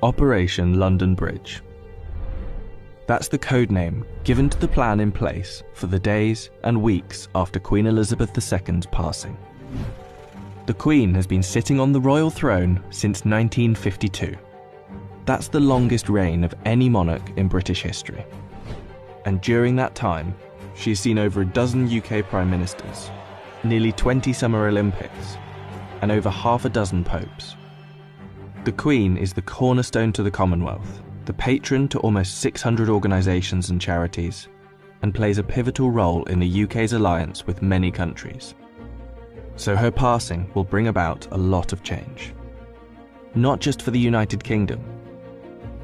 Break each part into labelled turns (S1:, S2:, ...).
S1: Operation London Bridge. That's the code name given to the plan in place for the days and weeks after Queen Elizabeth II's passing. The Queen has been sitting on the royal throne since 1952. That's the longest reign of any monarch in British history. And during that time, she's seen over a dozen UK Prime Ministers, nearly 20 Summer Olympics, and over half a dozen popes. The Queen is the cornerstone to the Commonwealth, the patron to almost 600 organisations and charities, and plays a pivotal role in the UK's alliance with many countries. So her passing will bring about a lot of change. Not just for the United Kingdom,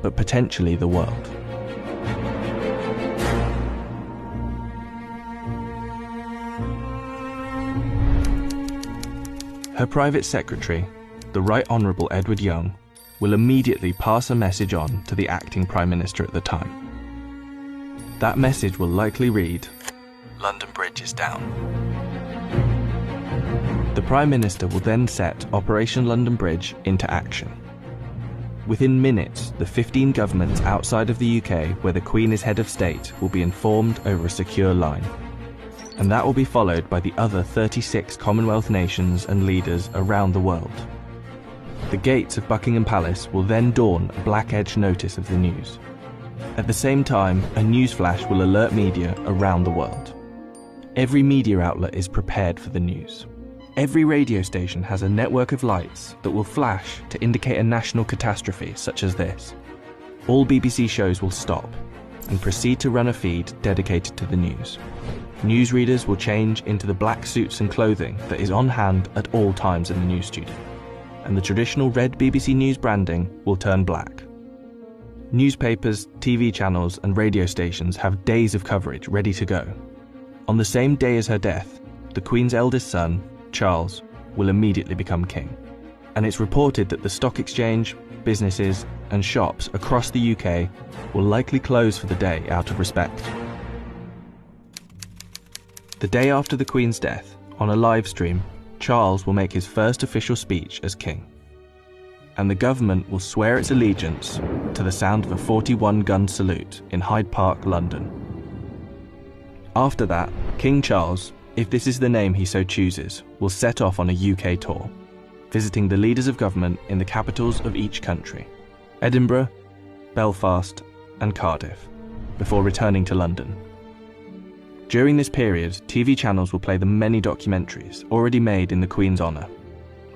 S1: but potentially the world. Her private secretary, the Right Honourable Edward Young, will immediately pass a message on to the acting Prime Minister at the time. That message will likely read, "London Bridge is down." The Prime Minister will then set Operation London Bridge into action. Within minutes, the 15 governments outside of the UK where the Queen is head of state will be informed over a secure line. And that will be followed by the other 36 Commonwealth nations and leaders around the world. The gates of Buckingham Palace will then dawn a black-edged notice of the news. At the same time, a newsflash will alert media around the world. Every media outlet is prepared for the news. Every radio station has a network of lights that will flash to indicate a national catastrophe such as this. All BBC shows will stop and proceed to run a feed dedicated to the news. Newsreaders will change into the black suits and clothing that is on hand at all times in the news studio, and the traditional red BBC News branding will turn black. Newspapers, TV channels and radio stations have days of coverage ready to go. On the same day as her death, the Queen's eldest son, Charles, will immediately become king. And it's reported that the stock exchange, businesses and shops across the UK will likely close for the day out of respect. The day after the Queen's death, on a live stream, Charles will make his first official speech as king. And the government will swear its allegiance to the sound of a 41-gun salute in Hyde Park, London. After that, King Charles, if this is the name he so chooses, will set off on a UK tour, visiting the leaders of government in the capitals of each country, Edinburgh, Belfast and Cardiff, before returning to London. During this period, TV channels will play the many documentaries already made in the Queen's honour,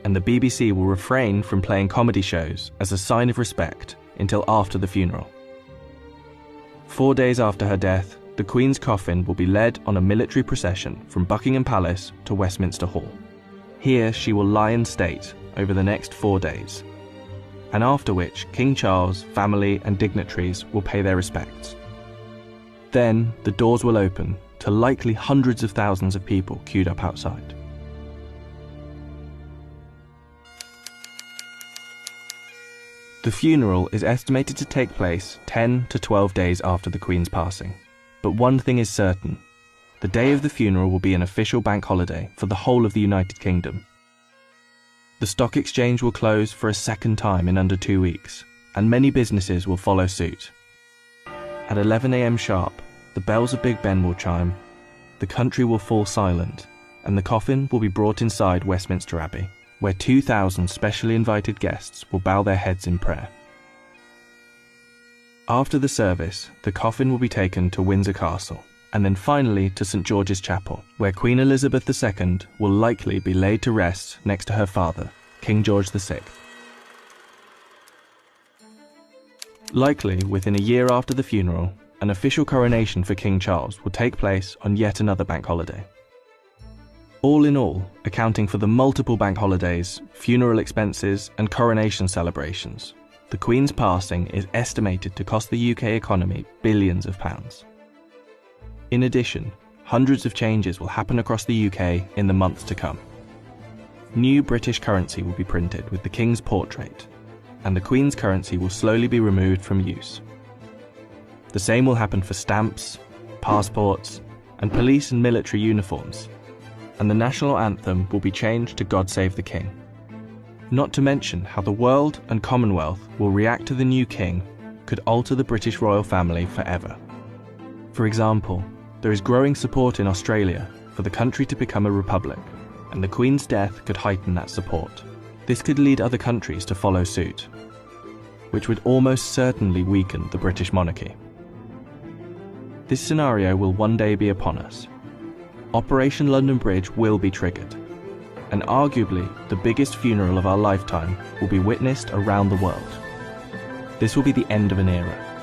S1: and the BBC will refrain from playing comedy shows as a sign of respect until after the funeral. 4 days after her death, the Queen's coffin will be led on a military procession from Buckingham Palace to Westminster Hall. Here she will lie in state over the next 4 days, and after which King Charles, family and dignitaries will pay their respects. Then the doors will open to likely hundreds of thousands of people queued up outside. The funeral is estimated to take place 10 to 12 days after the Queen's passing. But one thing is certain, the day of the funeral will be an official bank holiday for the whole of the United Kingdom. The stock exchange will close for a second time in under 2 weeks, and many businesses will follow suit. At 11 AM sharp, the bells of Big Ben will chime, the country will fall silent, and the coffin will be brought inside Westminster Abbey, where 2,000 specially invited guests will bow their heads in prayer. After the service, the coffin will be taken to Windsor Castle, and then finally to St George's Chapel, where Queen Elizabeth II will likely be laid to rest next to her father, King George VI. Likely within a year after the funeral, an official coronation for King Charles will take place on yet another bank holiday. All in all, accounting for the multiple bank holidays, funeral expenses and coronation celebrations, the Queen's passing is estimated to cost the UK economy billions of pounds. In addition, hundreds of changes will happen across the UK in the months to come. New British currency will be printed with the King's portrait, and the Queen's currency will slowly be removed from use. The same will happen for stamps, passports, and police and military uniforms, and the national anthem will be changed to God Save the King. Not to mention how the world and Commonwealth will react to the new king could alter the British royal family forever. For example, there is growing support in Australia for the country to become a republic, and the Queen's death could heighten that support. This could lead other countries to follow suit, which would almost certainly weaken the British monarchy. This scenario will one day be upon us. Operation London Bridge will be triggered, and arguably the biggest funeral of our lifetime will be witnessed around the world. This will be the end of an era.